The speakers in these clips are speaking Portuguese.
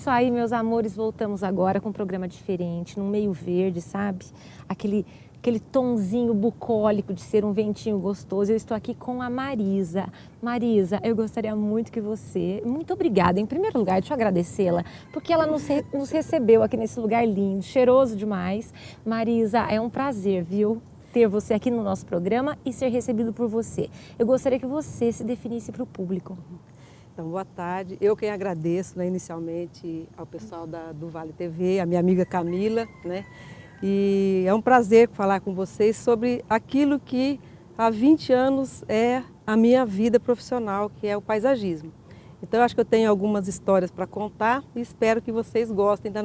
isso aí, meus amores, voltamos agora com um programa diferente, num meio verde, sabe? Aquele tonzinho bucólico de ser um ventinho gostoso. Eu estou aqui com a Marisa. Marisa, eu gostaria muito que você... Muito obrigada, em primeiro lugar, deixa eu agradecê-la, porque ela nos recebeu aqui nesse lugar lindo, cheiroso demais. Marisa, é um prazer, viu? Ter você aqui no nosso programa e ser recebido por você. Eu gostaria que você se definisse para o público. Então, boa tarde. Eu quem agradeço, né, inicialmente ao pessoal do Vale TV, a minha amiga Camila, né? E é um prazer falar com vocês sobre aquilo que há 20 anos é a minha vida profissional, que é o paisagismo. Então, eu acho que eu tenho algumas histórias para contar e espero que vocês gostem do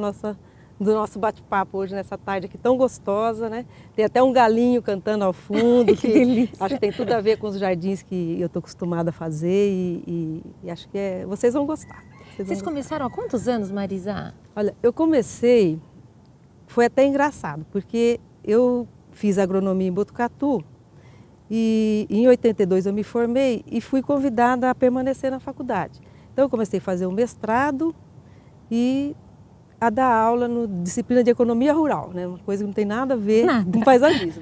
nosso bate-papo hoje, nessa tarde aqui tão gostosa, né? Tem até um galinho cantando ao fundo. Que delícia! Acho que tem tudo a ver com os jardins que eu estou acostumada a fazer e acho que vocês vão gostar. Vocês começaram há quantos anos, Marisa? Olha, eu comecei, foi até engraçado, porque eu fiz agronomia em Botucatu e em 82 eu me formei e fui convidada a permanecer na faculdade. Então eu comecei a fazer um mestrado e a dar aula na disciplina de economia rural, né? Uma coisa que não tem nada a ver com paisagismo.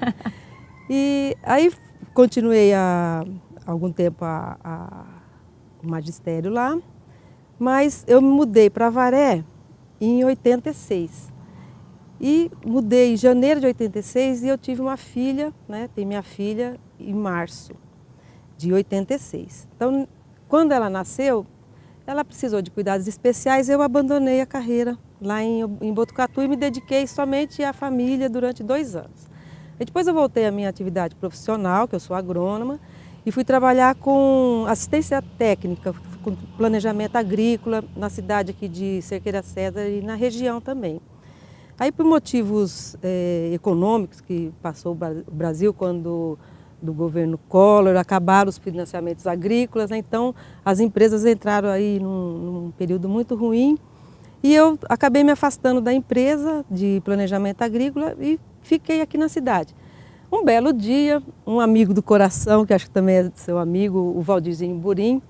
E aí continuei há algum tempo o magistério lá, mas eu me mudei para Avaré em 86. E mudei em janeiro de 86 e eu tive uma filha, né? Tem minha filha em março de 86. Então, quando ela nasceu, ela precisou de cuidados especiais, eu abandonei a carreira lá em Botucatu e me dediquei somente à família durante 2 anos. E depois eu voltei à minha atividade profissional, que eu sou agrônoma, e fui trabalhar com assistência técnica, com planejamento agrícola na cidade aqui de Cerqueira César e na região também. Aí por motivos econômicos que passou o Brasil quando do governo Collor, acabaram os financiamentos agrícolas, né? Então as empresas entraram aí num período muito ruim e eu acabei me afastando da empresa de planejamento agrícola e fiquei aqui na cidade. Um belo dia, um amigo do coração, que acho que também é seu amigo, o Valdirzinho Burim,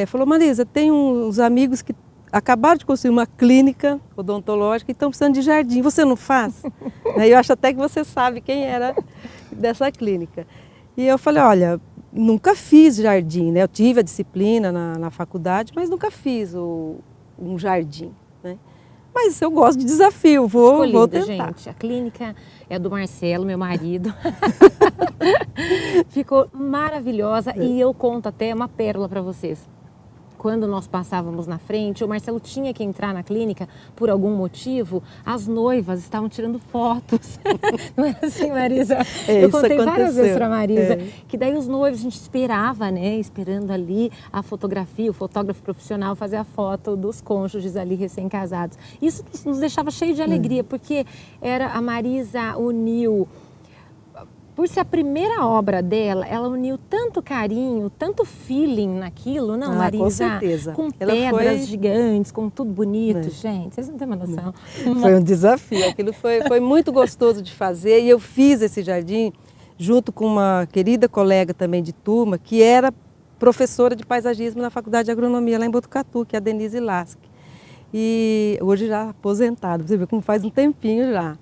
falou: Marisa, tem uns amigos que acabaram de construir uma clínica odontológica e estão precisando de jardim, você não faz? Eu acho até que você sabe quem era dessa clínica. E eu falei: olha, nunca fiz jardim, né? Eu tive a disciplina na faculdade, mas nunca fiz um jardim, né? Mas eu gosto de desafio, vou tentar. Gente, a clínica é do Marcelo, meu marido. Ficou maravilhosa e eu conto até uma pérola para vocês. Quando nós passávamos na frente, o Marcelo tinha que entrar na clínica por algum motivo, as noivas estavam tirando fotos. Não é assim, Marisa? Eu contei várias vezes para a Marisa que daí os noivos, a gente esperava, né? Esperando ali a fotografia, o fotógrafo profissional fazer a foto dos cônjuges ali recém-casados. Isso nos deixava cheio de alegria, porque a Marisa uniu... Por ser a primeira obra dela, ela uniu tanto carinho, tanto feeling naquilo, não, Marisa? Com certeza. Com pedras gigantes, com tudo bonito, gente. Vocês não têm uma noção. Foi um desafio, aquilo foi muito gostoso de fazer. E eu fiz esse jardim junto com uma querida colega também de turma, que era professora de paisagismo na Faculdade de Agronomia lá em Botucatu, que é a Denise Lasky. E hoje já aposentada, você vê como faz um tempinho já.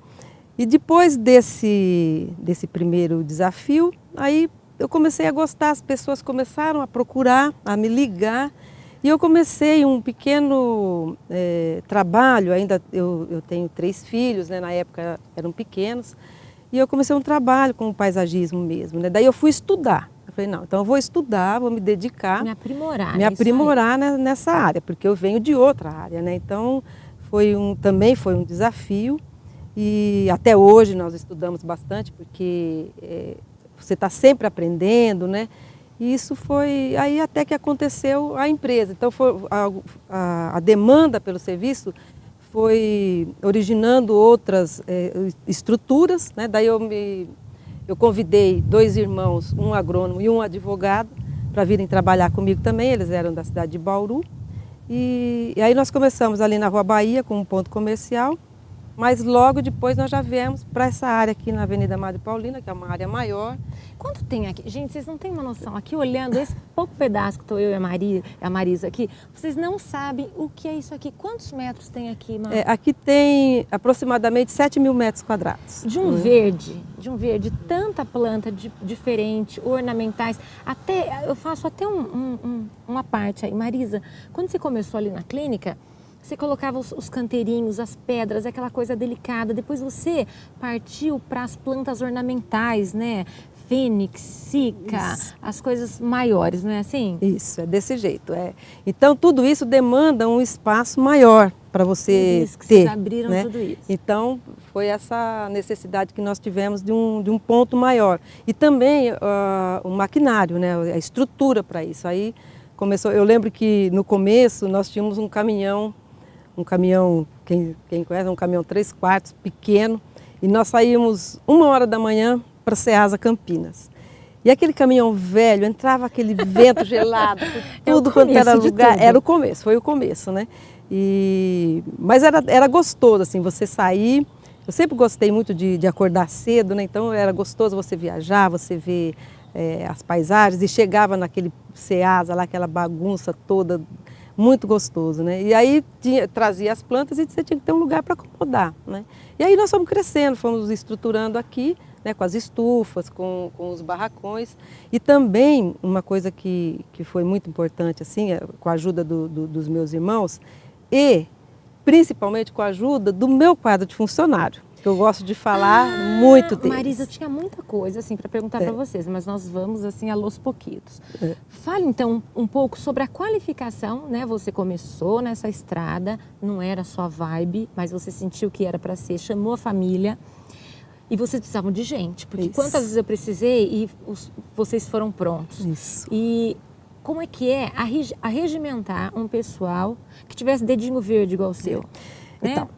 E depois desse primeiro desafio, aí eu comecei a gostar, as pessoas começaram a procurar, a me ligar. E eu comecei um pequeno trabalho, ainda eu tenho 3 filhos, né, na época eram pequenos. E eu comecei um trabalho com o paisagismo mesmo, né? Daí eu fui estudar. Eu falei: não, então eu vou estudar, vou me dedicar. Me aprimorar. Me aprimorar nessa área, porque eu venho de outra área, né? Então também foi um desafio. E até hoje nós estudamos bastante, porque você está sempre aprendendo, né? E isso foi aí até que aconteceu a empresa. Então a demanda pelo serviço foi originando outras estruturas, né? Daí eu convidei 2 irmãos, um agrônomo e um advogado, para virem trabalhar comigo também. Eles eram da cidade de Bauru. E aí nós começamos ali na Rua Bahia com um ponto comercial. mas logo depois nós já viemos para essa área aqui na Avenida Madre Paulina, que é uma área maior. Quanto tem aqui? Gente, vocês não têm uma noção. Aqui olhando esse pouco pedaço que estou eu e a Marisa aqui, vocês não sabem o que é isso aqui. Quantos metros tem aqui, Mar? Aqui tem aproximadamente 7.000 metros quadrados. De um verde, tanta planta diferente, ornamentais. Até, eu faço até uma parte aí. Marisa, quando você começou ali na clínica, você colocava os canteirinhos, as pedras, aquela coisa delicada. Depois você partiu para as plantas ornamentais, né? Fênix, Sica, as coisas maiores, não é assim? Isso, é desse jeito. Então, tudo isso demanda um espaço maior para você que ter. Vocês abriram, né? Tudo isso. Então, foi essa necessidade que nós tivemos de um ponto maior. E também o maquinário, né? A estrutura para isso. Aí começou, eu lembro que no começo nós tínhamos um caminhão, quem conhece, um caminhão 3/4, pequeno, e nós saímos 1h da manhã para Ceasa Campinas. E aquele caminhão velho, entrava aquele vento gelado, tudo quanto era lugar. Era o começo, foi o começo, né? Mas era gostoso, assim, você sair. Eu sempre gostei muito de acordar cedo, né? Então era gostoso você viajar, você ver as paisagens, e chegava naquele Ceasa lá, aquela bagunça toda, muito gostoso, né? E aí trazia as plantas e você tinha que ter um lugar para acomodar, né? E aí nós fomos crescendo, fomos estruturando aqui, né, com as estufas, com os barracões. E também uma coisa que foi muito importante, assim, com a ajuda dos meus irmãos e principalmente com a ajuda do meu quadro de funcionário, que eu gosto de falar muito deles. Marisa, eu tinha muita coisa assim para perguntar para vocês, mas nós vamos assim a los pouquitos. Fale então um pouco sobre a qualificação, né? Você começou nessa estrada, não era sua vibe, mas você sentiu que era para ser, chamou a família. E vocês precisavam de gente, porque quantas vezes eu precisei e vocês foram prontos. Isso. E como é que é arregimentar um pessoal que tivesse dedinho verde igual o seu? Né? Então,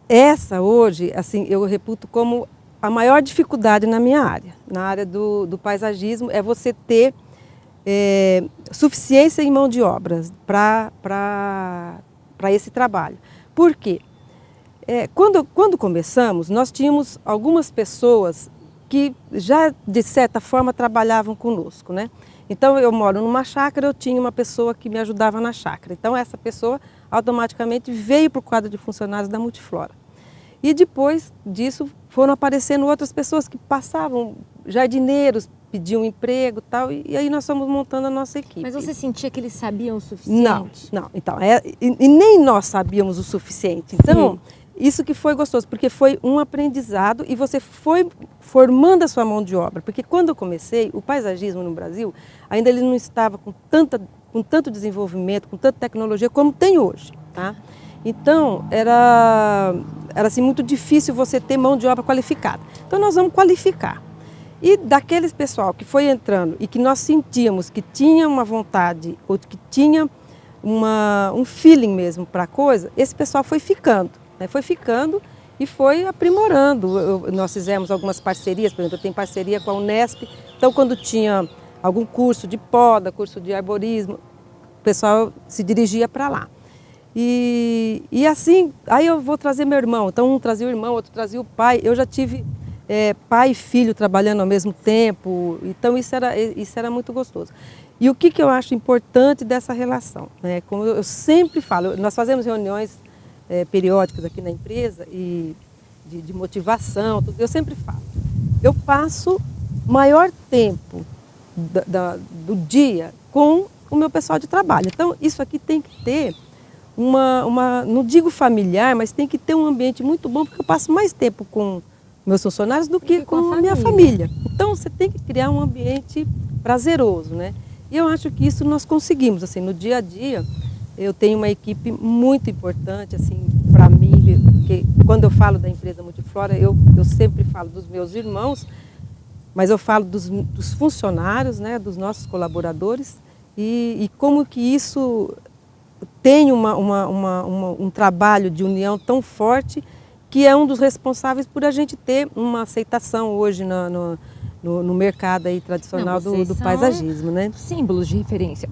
essa hoje, assim, eu reputo como a maior dificuldade na minha área. Na área do paisagismo, é você ter suficiência em mão de obra para esse trabalho. Por quê? Quando começamos, nós tínhamos algumas pessoas que já, de certa forma, trabalhavam conosco, né? Então, eu moro numa chácara, eu tinha uma pessoa que me ajudava na chácara. Então, essa pessoa automaticamente veio para o quadro de funcionários da Multiflora. E depois disso, foram aparecendo outras pessoas que passavam, jardineiros, pediam emprego e tal, e aí nós fomos montando a nossa equipe. Mas você sentia que eles sabiam o suficiente? Não. Então, e nem nós sabíamos o suficiente. Então, sim, isso que foi gostoso, porque foi um aprendizado e você foi formando a sua mão de obra. Porque quando eu comecei, o paisagismo no Brasil, ainda ele não estava com tanto desenvolvimento, com tanta tecnologia como tem hoje, tá? Então, era assim, muito difícil você ter mão de obra qualificada. Então, nós vamos qualificar. E daqueles pessoal que foi entrando e que nós sentíamos que tinha uma vontade ou que tinha um feeling mesmo para a coisa, esse pessoal foi ficando. Foi ficando e foi aprimorando. Nós fizemos algumas parcerias, por exemplo, eu tenho parceria com a Unesp, então quando tinha algum curso de poda, curso de arborismo, o pessoal se dirigia para lá. E assim, aí eu vou trazer meu irmão, então um trazia o irmão, outro trazia o pai, eu já tive pai e filho trabalhando ao mesmo tempo, então isso era muito gostoso. E o que eu acho importante dessa relação, né? Como eu sempre falo, nós fazemos reuniões periódicas aqui na empresa e de motivação, tudo. Eu sempre falo, eu passo maior tempo do dia com o meu pessoal de trabalho. Então, isso aqui tem que ter não digo familiar, mas tem que ter um ambiente muito bom, porque eu passo mais tempo com meus funcionários do que com a minha família. Então, você tem que criar um ambiente prazeroso, né? E eu acho que isso nós conseguimos, assim, no dia a dia. Eu tenho uma equipe muito importante, assim, para mim, porque quando eu falo da empresa Multiflora, eu sempre falo dos meus irmãos, mas eu falo dos funcionários, né, dos nossos colaboradores, e como que isso tem um trabalho de união tão forte, que é um dos responsáveis por a gente ter uma aceitação hoje no mercado aí tradicional do paisagismo, né? Símbolos de referência.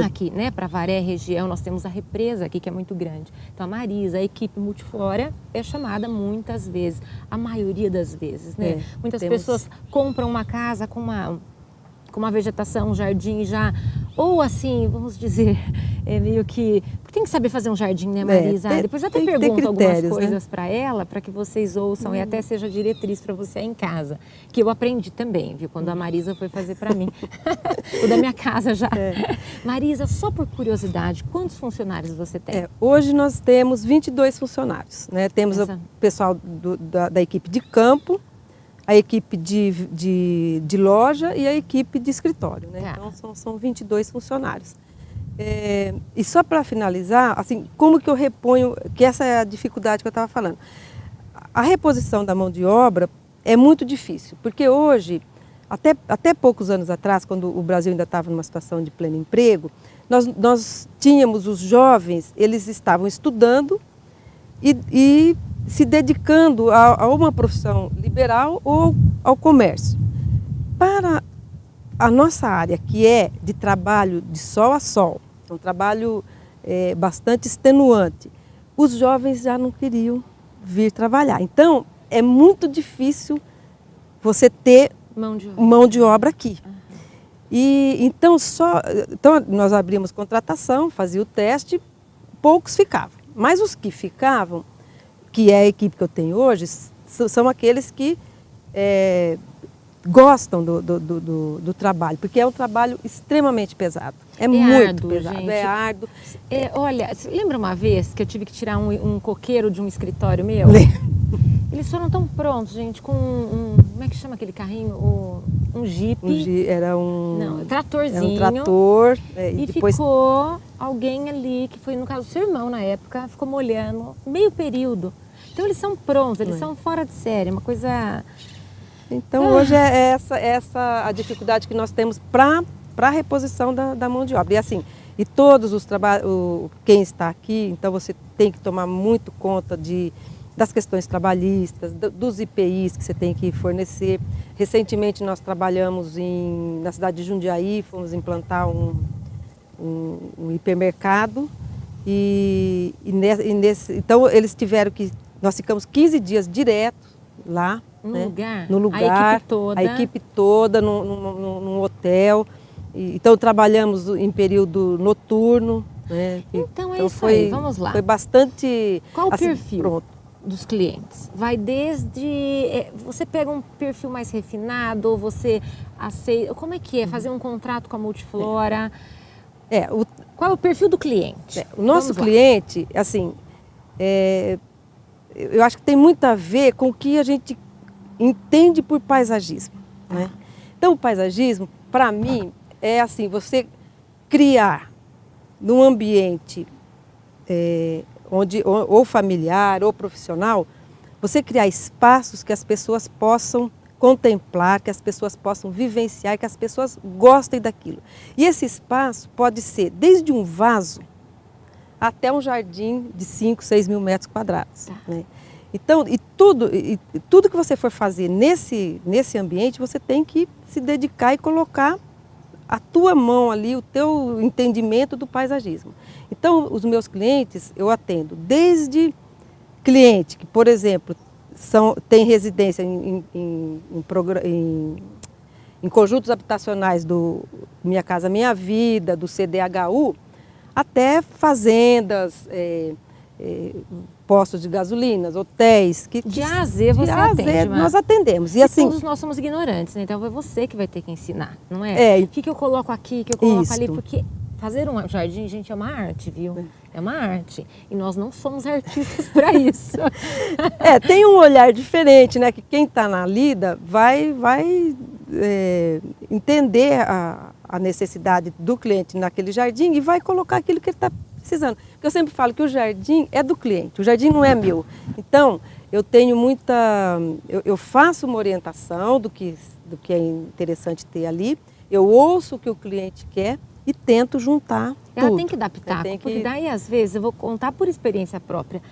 Aqui, né, para Avaré, região, nós temos a represa aqui, que é muito grande. Então, a Marisa, a equipe Multiflora, é chamada muitas vezes, a maioria das vezes, né? Muitas pessoas compram uma casa com uma vegetação, um jardim já, ou assim, vamos dizer, meio que... Tem que saber fazer um jardim, né, Marisa? Depois eu até pergunto algumas coisas para ela, para que vocês ouçam e até seja diretriz para você aí em casa. Que eu aprendi também, viu? Quando a Marisa foi fazer para mim. O da minha casa já. Marisa, só por curiosidade, quantos funcionários você tem? Hoje nós temos 22 funcionários, né? Temos o pessoal da equipe de campo, a equipe de loja e a equipe de escritório, né? Então são 22 funcionários. E só para finalizar, assim, como que eu reponho, que essa é a dificuldade que eu estava falando. A reposição da mão de obra é muito difícil, porque hoje, até poucos anos atrás, quando o Brasil ainda estava numa situação de pleno emprego, nós tínhamos os jovens, eles estavam estudando e se dedicando a uma profissão liberal ou ao comércio. Para a nossa área, que é de trabalho de sol a sol, um trabalho bastante extenuante, os jovens já não queriam vir trabalhar. Então, é muito difícil você ter mão de obra aqui. E então nós abrimos contratação, fazia o teste, poucos ficavam. Mas os que ficavam, que é a equipe que eu tenho hoje, são aqueles que gostam do trabalho, porque é um trabalho extremamente pesado. É muito árduo, pesado, gente. É árduo. Olha, você lembra uma vez que eu tive que tirar um coqueiro de um escritório meu? Eles foram tão prontos, gente, com como é que chama aquele carrinho? Um Jeep. Era um... Não, tratorzinho. Era um trator. E depois ficou alguém ali, que foi no caso seu irmão na época, ficou molhando meio período. Então eles são prontos, eles são fora de série, uma coisa... Então hoje é essa a dificuldade que nós temos para a reposição da mão de obra. E assim, e todos os trabalhos, quem está aqui, então você tem que tomar muito conta das questões trabalhistas, dos IPIs que você tem que fornecer. Recentemente nós trabalhamos na cidade de Jundiaí, fomos implantar um hipermercado então eles tiveram que, nós ficamos 15 dias direto lá, no lugar, a equipe toda num hotel. Então trabalhamos em período noturno. Né? Então isso aí, vamos lá. Foi bastante... Qual o perfil dos clientes? Vai desde... Você pega um perfil mais refinado, ou você aceita... Como é que é? Fazer um contrato com a Multiflora? Qual é o perfil do cliente? O nosso cliente, assim, eu acho que tem muito a ver com o que a gente entende por paisagismo. Né? Então o paisagismo, para mim, é assim, você criar num ambiente ou familiar ou profissional, você criar espaços que as pessoas possam contemplar, que as pessoas possam vivenciar, que as pessoas gostem daquilo. E esse espaço pode ser desde um vaso até um jardim de 5, 6 mil metros quadrados. Né? Então, tudo que você for fazer nesse ambiente, você tem que se dedicar e colocar a tua mão ali, o teu entendimento do paisagismo. Então, os meus clientes, eu atendo desde cliente que, por exemplo, tem residência em conjuntos habitacionais do Minha Casa Minha Vida, do CDHU, até fazendas, postos de gasolinas, hotéis. De A a Z você atende, nós atendemos. E assim, todos nós somos ignorantes, né? Então é você que vai ter que ensinar, não é? O que eu coloco aqui, o que eu coloco ali, porque fazer um jardim, gente, é uma arte, viu? É uma arte. E nós não somos artistas para isso. Tem um olhar diferente, né? Que quem está na lida vai entender a necessidade do cliente naquele jardim e vai colocar aquilo que ele está precisando. Porque eu sempre falo que o jardim é do cliente, o jardim não é meu. Então, eu tenho eu faço uma orientação do que é interessante ter ali, eu ouço o que o cliente quer e tento juntar tudo. Tem que dar pitaco, porque daí às vezes, eu vou contar por experiência própria,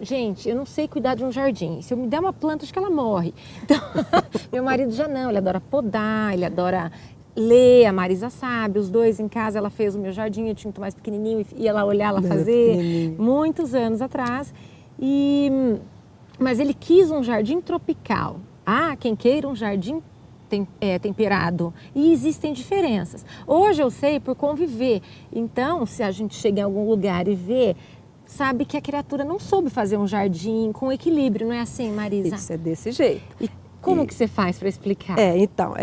gente, eu não sei cuidar de um jardim. Se eu me der uma planta, acho que ela morre. Então, meu marido já não, ele adora podar, ele adora ler, a Marisa sabe, os dois em casa, ela fez o meu jardim, eu tinha muito mais pequenininho, e ia lá olhar ela fazer, muitos anos atrás. Mas ele quis um jardim tropical. Ah, quem queira um jardim temperado. E existem diferenças. Hoje eu sei por conviver. Então, se a gente chega em algum lugar e vê, sabe que a criatura não soube fazer um jardim com equilíbrio, não é assim, Marisa? Isso é desse jeito. E como que você faz para explicar? Então,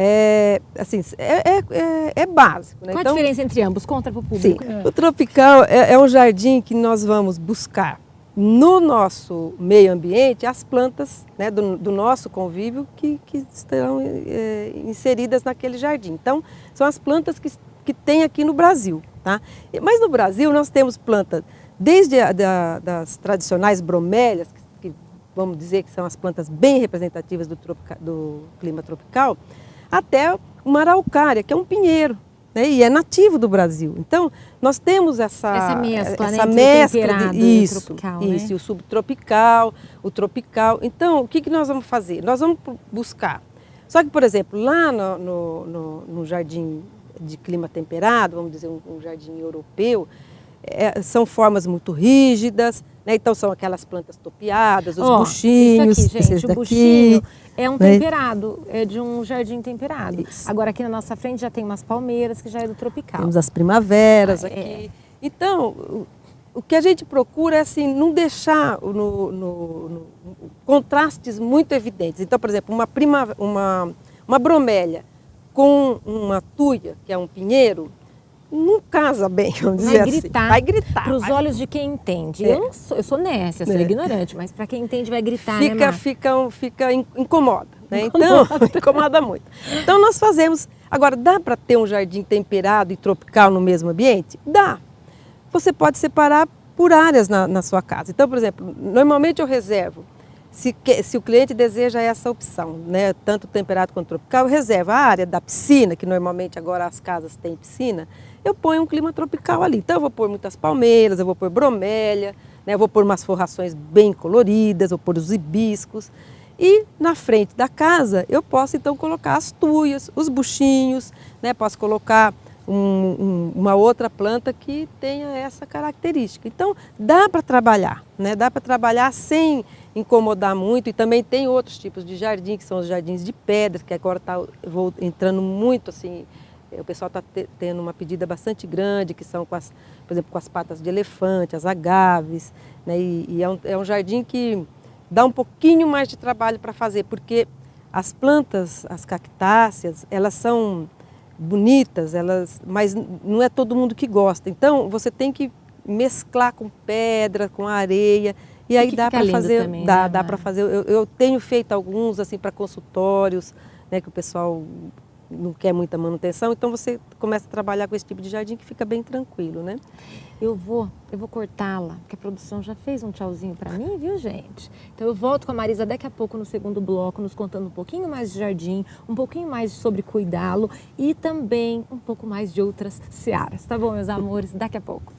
assim, é básico, né? Qual a então, diferença entre ambos? Conta para o público. Sim, o tropical é um jardim que nós vamos buscar no nosso meio ambiente as plantas, né, do nosso convívio que estarão inseridas naquele jardim. Então, são as plantas que tem aqui no Brasil, tá? Mas no Brasil nós temos plantas, desde das tradicionais bromélias, que vamos dizer que são as plantas bem representativas do clima tropical, até uma araucária, que é um pinheiro, né, e é nativo do Brasil. Então, nós temos essa mescla e tropical, né? E o subtropical, o tropical. Então, o que nós vamos fazer? Nós vamos buscar. Só que, por exemplo, lá no jardim de clima temperado, vamos dizer um jardim europeu, são formas muito rígidas, né? Então são aquelas plantas topiadas, os buchinhos. Isso aqui, gente, o buchinho é um temperado, é de um jardim temperado. Isso. Agora aqui na nossa frente já tem umas palmeiras que já é do tropical. Temos as primaveras aqui. Então, o que a gente procura é assim, não deixar contrastes muito evidentes. Então, por exemplo, uma bromélia com uma tuia, que é um pinheiro, não casa bem, vamos dizer assim. Vai gritar. Para os olhos de quem entende. Eu sou nécia, sou ignorante, mas para quem entende vai gritar, incomoda, né? Então, incomoda muito. Então, nós fazemos... Agora, dá para ter um jardim temperado e tropical no mesmo ambiente? Dá. Você pode separar por áreas na sua casa. Então, por exemplo, normalmente eu reservo, se o cliente deseja essa opção, né, tanto temperado quanto tropical, eu reservo a área da piscina, que normalmente agora as casas têm piscina, eu ponho um clima tropical ali. Então eu vou pôr muitas palmeiras, eu vou pôr bromélia, né, eu vou pôr umas forrações bem coloridas, vou pôr os hibiscos. E na frente da casa eu posso então colocar as tuias, os buchinhos, né, posso colocar uma outra planta que tenha essa característica. Então dá para trabalhar, né, dá para trabalhar sem incomodar muito. E também tem outros tipos de jardim, que são os jardins de pedra, que agora vou entrando muito assim, o pessoal está tendo uma pedida bastante grande, que são, por exemplo, com as patas de elefante, as agaves, né? E é um jardim que dá um pouquinho mais de trabalho para fazer, porque as plantas, as cactáceas, elas são bonitas, mas não é todo mundo que gosta. Então, você tem que mesclar com pedra, com areia, e aí dá para fazer, também, dá para fazer. Eu tenho feito alguns assim para consultórios, né, que o pessoal não quer muita manutenção, então você começa a trabalhar com esse tipo de jardim que fica bem tranquilo, né? Eu vou cortá-la, porque a produção já fez um tchauzinho para mim, viu, gente? Então eu volto com a Marisa daqui a pouco no segundo bloco, nos contando um pouquinho mais de jardim, um pouquinho mais sobre cuidá-lo e também um pouco mais de outras searas, tá bom, meus amores? Daqui a pouco.